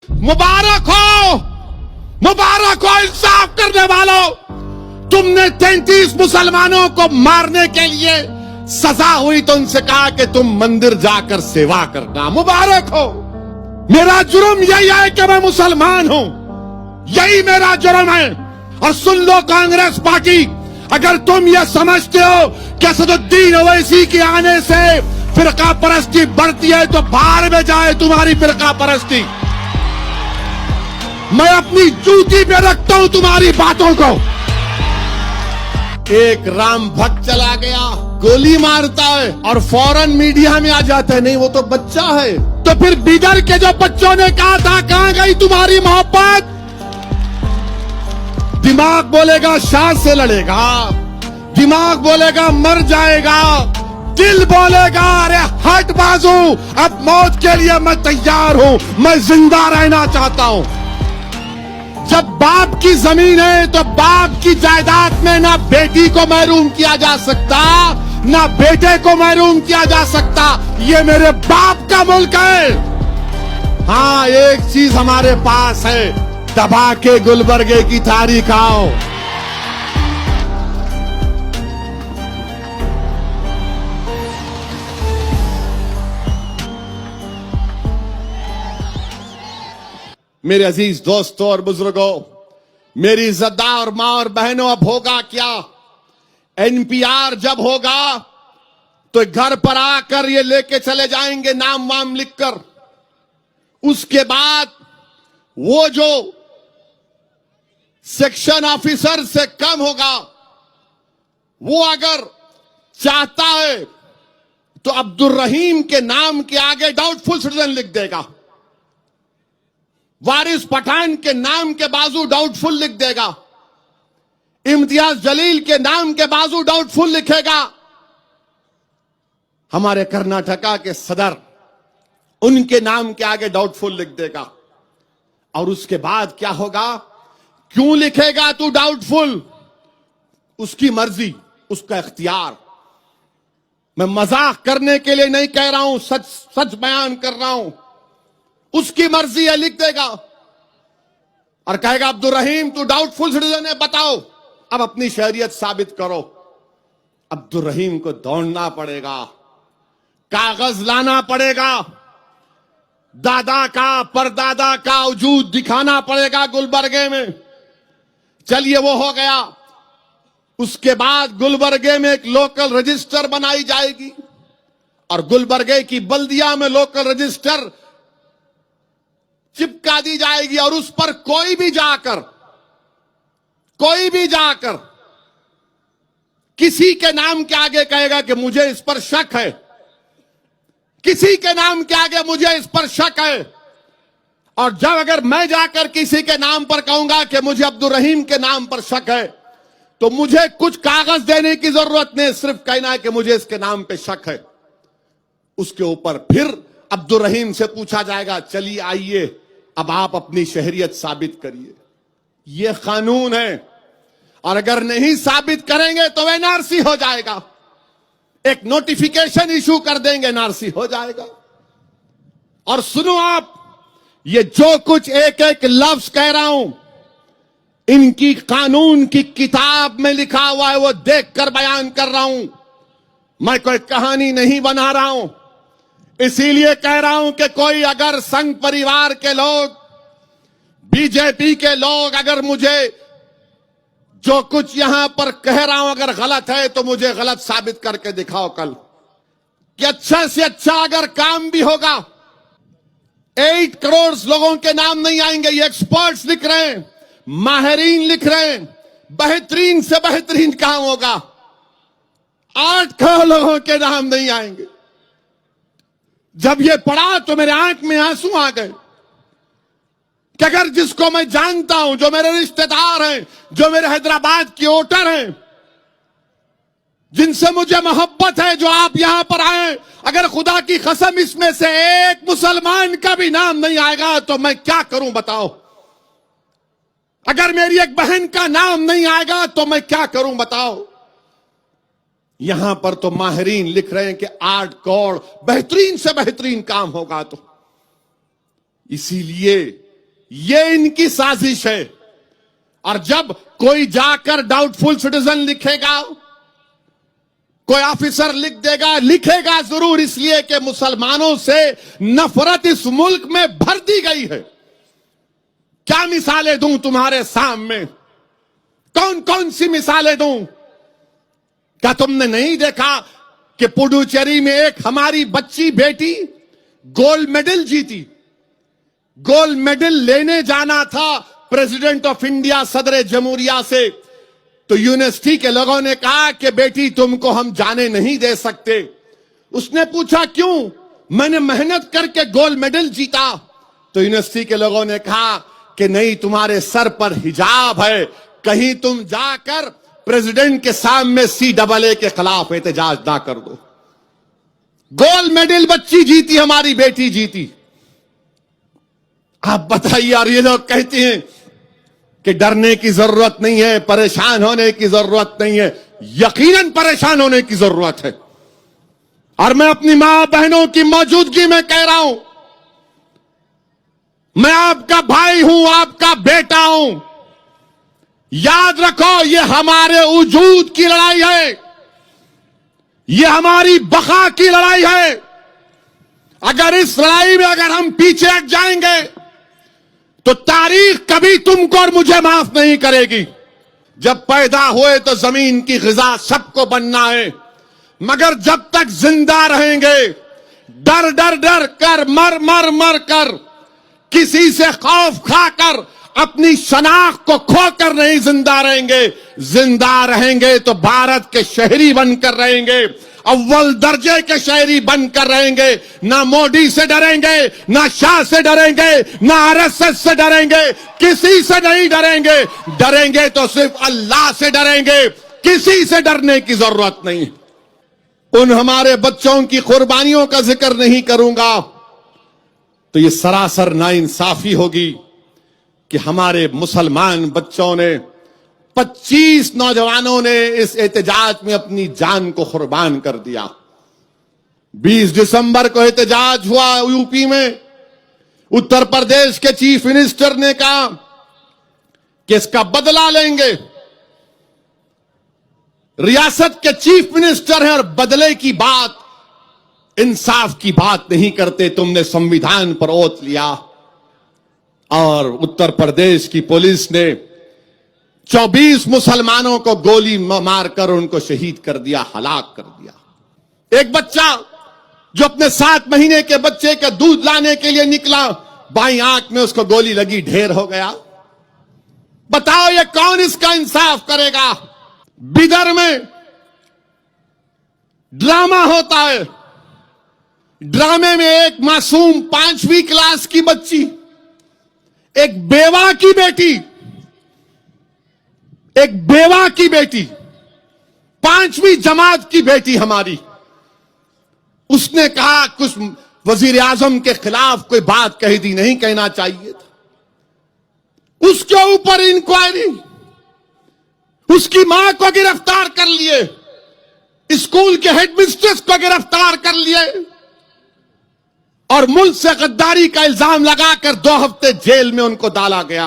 मुबारक हो, मुबारक हो इंसाफ करने वालों। तुमने 33 मुसलमानों को मारने के लिए सजा हुई तो उनसे कहा कि तुम मंदिर जाकर सेवा करना। मुबारक हो। मेरा जुर्म यही है कि मैं मुसलमान हूं, यही मेरा जुर्म है। और सुन लो कांग्रेस पार्टी, अगर तुम ये समझते हो कि असदुद्दीन ओवैसी के आने से फिरका परस्ती बढ़ती है तो बाहर में जाए तुम्हारी फिरका परस्ती। मैं अपनी जूती पे रखता हूं तुम्हारी बातों को। एक राम भक्त चला गया, गोली मारता है और फौरन मीडिया में आ जाता है, नहीं वो तो बच्चा है। तो फिर बिदर के जो बच्चों ने कहा था कहां गई तुम्हारी मोहब्बत? दिमाग बोलेगा शाह से लड़ेगा, दिमाग बोलेगा मर जाएगा, दिल बोलेगा अरे हट बाजू, अब मौत के लिए मैं तैयार हूं, मैं जिंदा रहना चाहता हूं। जब बाप की जमीन है तो बाप की जायदाद में ना बेटी को महरूम किया जा सकता, ना बेटे को महरूम किया जा सकता। ये मेरे बाप का मुल्क है। हाँ, एक चीज हमारे पास है, दबा के गुलबर्गे की तारीख आओ। मेरे अजीज दोस्तों और बुजुर्गों, मेरी इज्जतदार मां और बहनों, अब होगा क्या? एनपीआर जब होगा तो घर पर आकर ये लेके चले जाएंगे नाम वाम लिखकर। उसके बाद वो जो सेक्शन ऑफिसर से कम होगा, वो अगर चाहता है तो अब्दुल रहीम के नाम के आगे डाउटफुल सिटीजन लिख देगा, वारिस पठान के नाम के बाजू डाउटफुल लिख देगा, इम्तियाज जलील के नाम के बाजू डाउटफुल लिखेगा। हमारे कर्नाटका के सदर, उनके नाम के आगे डाउटफुल लिख देगा। और उसके बाद क्या होगा? क्यों लिखेगा तू डाउटफुल? उसकी मर्जी, उसका इख्तियार। मैं मजाक करने के लिए नहीं कह रहा हूं, सच सच बयान कर रहा हूं। उसकी मर्जी है, लिख देगा और कहेगा अब्दुल रहीम तू डाउटफुल सिटीजन है, बताओ अब अपनी शहरियत साबित करो। अब्दुल रहीम को दौड़ना पड़ेगा, कागज लाना पड़ेगा, दादा का परदादा का वजूद दिखाना पड़ेगा गुलबर्गे में। चलिए वो हो गया। उसके बाद गुलबर्गे में एक लोकल रजिस्टर बनाई जाएगी और गुलबर्गे की बल्दिया में लोकल रजिस्टर चिपका दी जाएगी और उस पर कोई भी जाकर किसी के नाम के आगे कहेगा कि मुझे इस पर शक है, किसी के नाम के आगे मुझे इस पर शक है। और जब अगर मैं जाकर किसी के नाम पर कहूंगा कि मुझे अब्दुल रहीम के नाम पर शक है, तो मुझे कुछ कागज देने की जरूरत नहीं, सिर्फ कहना है कि मुझे इसके नाम पे शक है। उसके ऊपर फिर अब्दुल रहीम से पूछा जाएगा चलिए आइए अब आप अपनी शहरियत साबित करिए। यह कानून है और अगर नहीं साबित करेंगे तो एनआरसी हो जाएगा। एक नोटिफिकेशन इशू कर देंगे, एनआरसी हो जाएगा। और सुनो आप, ये जो कुछ एक एक लफ्ज कह रहा हूं, इनकी कानून की किताब में लिखा हुआ है, वो देखकर बयान कर रहा हूं। मैं कोई कहानी नहीं बना रहा हूं। इसीलिए कह रहा हूं कि कोई अगर संघ परिवार के लोग, बीजेपी के लोग अगर मुझे जो कुछ यहां पर कह रहा हूं अगर गलत है तो मुझे गलत साबित करके दिखाओ कल। कि अच्छा से अच्छा अगर काम भी होगा, 8 करोड़ लोगों के नाम नहीं आएंगे। ये एक्सपर्ट्स लिख रहे हैं, माहिरीन लिख रहे हैं, बेहतरीन से बेहतरीन काम होगा, 8 करोड़ लोगों के नाम नहीं आएंगे। जब ये पढ़ा तो मेरे आंख में आंसू आ गए कि अगर जिसको मैं जानता हूं, जो मेरे रिश्तेदार हैं, जो मेरे हैदराबाद की वोटर हैं, जिनसे मुझे मोहब्बत है, जो आप यहां पर आए, अगर खुदा की कसम इसमें से एक मुसलमान का भी नाम नहीं आएगा तो मैं क्या करूं बताओ? अगर मेरी एक बहन का नाम नहीं आएगा तो मैं क्या करूं बताओ? यहां पर तो माहिरीन लिख रहे हैं कि 8 करोड़ बेहतरीन से बेहतरीन काम होगा। तो इसीलिए ये इनकी साजिश है। और जब कोई जाकर डाउटफुल सिटीजन लिखेगा, कोई ऑफिसर लिख देगा, लिखेगा जरूर इसलिए कि मुसलमानों से नफरत इस मुल्क में भर दी गई है। क्या मिसालें दूं तुम्हारे सामने, कौन कौन सी मिसालें दूं? क्या तुमने नहीं देखा कि पुडुचेरी में एक हमारी बच्ची बेटी गोल्ड मेडल जीती? गोल्ड मेडल लेने जाना था प्रेसिडेंट ऑफ इंडिया, सदर जमहूरिया से, तो यूनिवर्सिटी के लोगों ने कहा कि बेटी तुमको हम जाने नहीं दे सकते। उसने पूछा क्यों? मैंने मेहनत करके गोल्ड मेडल जीता। तो यूनिवर्सिटी के लोगों ने कहा कि नहीं, तुम्हारे सर पर हिजाब है, कहीं तुम जाकर प्रेसिडेंट के सामने CAA के खिलाफ एहतजाज ना कर दो। गोल्ड मेडल बच्ची जीती, हमारी बेटी जीती। आप बताइए यार, ये लोग कहते हैं कि डरने की जरूरत नहीं है, परेशान होने की जरूरत नहीं है। यकीनन परेशान होने की जरूरत है। और मैं अपनी मां बहनों की मौजूदगी में कह रहा हूं, मैं आपका भाई हूं, आपका बेटा हूं। याद रखो, ये हमारे वजूद की लड़ाई है, ये हमारी बका की लड़ाई है। अगर इस लड़ाई में अगर हम पीछे हट जाएंगे तो तारीख कभी तुमको और मुझे माफ नहीं करेगी। जब पैदा हुए तो जमीन की ग़िज़ा सबको बनना है, मगर जब तक जिंदा रहेंगे डर डर डर कर, मर मर मर कर, किसी से खौफ खाकर, अपनी शनाख्त को खोकर नहीं जिंदा रहेंगे। जिंदा रहेंगे तो भारत के शहरी बनकर रहेंगे, अव्वल दर्जे के शहरी बनकर रहेंगे। ना मोदी से डरेंगे, ना शाह से डरेंगे, ना RSS से डरेंगे, किसी से नहीं डरेंगे। डरेंगे तो सिर्फ अल्लाह से डरेंगे, किसी से डरने की जरूरत नहीं। उन हमारे बच्चों की कुर्बानियों का जिक्र नहीं करूंगा तो ये सरासर नाइंसाफी होगी कि हमारे मुसलमान बच्चों ने, 25 नौजवानों ने इस एहतजाज में अपनी जान को कुर्बान कर दिया। 20 दिसंबर को एहतजाज हुआ यूपी में। उत्तर प्रदेश के चीफ मिनिस्टर ने कहा कि इसका बदला लेंगे। रियासत के चीफ मिनिस्टर हैं और बदले की बात, इंसाफ की बात नहीं करते। तुमने संविधान पर ओथ लिया और उत्तर प्रदेश की पुलिस ने 24 मुसलमानों को गोली मारकर उनको शहीद कर दिया, हलाक कर दिया। एक बच्चा जो अपने 7 महीने के बच्चे का दूध लाने के लिए निकला, बाईं आंख में उसको गोली लगी, ढेर हो गया। बताओ ये कौन इसका इंसाफ करेगा? बिदर में ड्रामा होता है। ड्रामे में एक मासूम 5वीं क्लास की बच्ची, एक बेवा की बेटी, 5वीं जमात की बेटी हमारी, उसने कहा कुछ वजीर आजम के खिलाफ कोई बात कह दी, नहीं कहना चाहिए था। उसके ऊपर इंक्वायरी, उसकी मां को गिरफ्तार कर लिए, स्कूल के हेडमिस्ट्रेस को गिरफ्तार कर लिए और मुल्क से गद्दारी का इल्जाम लगाकर 2 हफ्ते जेल में उनको डाला गया।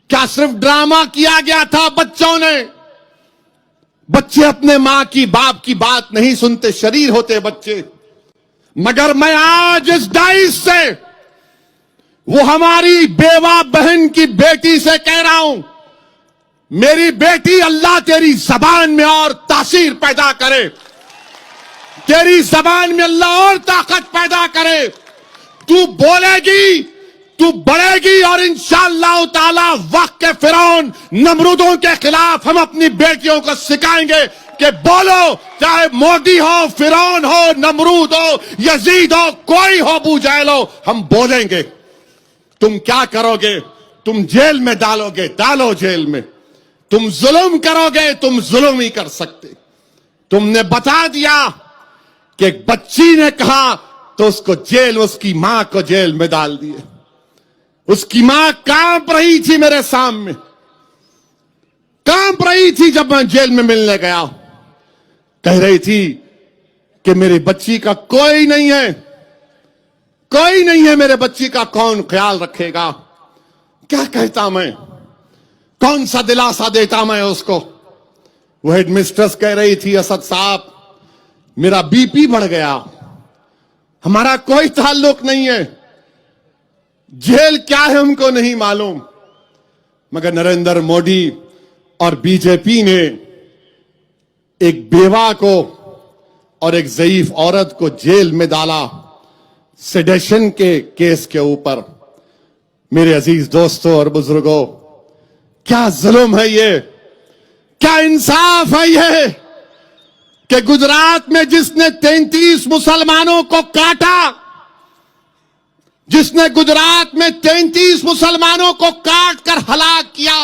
क्या सिर्फ ड्रामा किया गया था बच्चों ने? बच्चे अपने मां की, बाप की बात नहीं सुनते, शरीर होते बच्चे। मगर मैं आज इस डाइस से वो हमारी बेवा बहन की बेटी से कह रहा हूं, मेरी बेटी, अल्लाह तेरी जबान में और तासीर पैदा करे, तेरी जबान में अल्लाह और ताकत पैदा करे। तू बोलेगी, तू बढ़ेगी और इंशाअल्लाह ताला वक्त के फिरौन नमरूदों के खिलाफ हम अपनी बेटियों को सिखाएंगे कि बोलो, चाहे मोदी हो, फिरौन हो, नमरूद हो, यजीद हो, कोई हो, अबू जहल हो, हम बोलेंगे। तुम क्या करोगे? तुम जेल में डालोगे, डालो जेल में। तुम जुल्म करोगे, तुम जुल्म ही कर सकते। तुमने बता दिया कि एक बच्ची ने कहा तो उसको जेल, उसकी मां को जेल में डाल दिए। उसकी मां कांप रही थी मेरे सामने, कांप रही थी जब मैं जेल में मिलने गया। कह रही थी कि मेरी बच्ची का कोई नहीं है, कोई नहीं है, मेरे बच्ची का कौन ख्याल रखेगा। क्या कहता मैं, कौन सा दिलासा देता मैं उसको। वो हेडमिस्ट्रेस कह रही थी, असद साहब मेरा बीपी बढ़ गया, हमारा कोई ताल्लुक नहीं है, जेल क्या है हमको नहीं मालूम। मगर नरेंद्र मोदी और बीजेपी ने एक बेवा को और एक ज़ईफ औरत को जेल में डाला सेडेशन के केस के ऊपर। मेरे अजीज दोस्तों और बुजुर्गों, क्या जुल्म है ये, क्या इंसाफ है ये कि गुजरात में जिसने 33 मुसलमानों को काटा, जिसने गुजरात में 33 मुसलमानों को काट कर हलाक किया,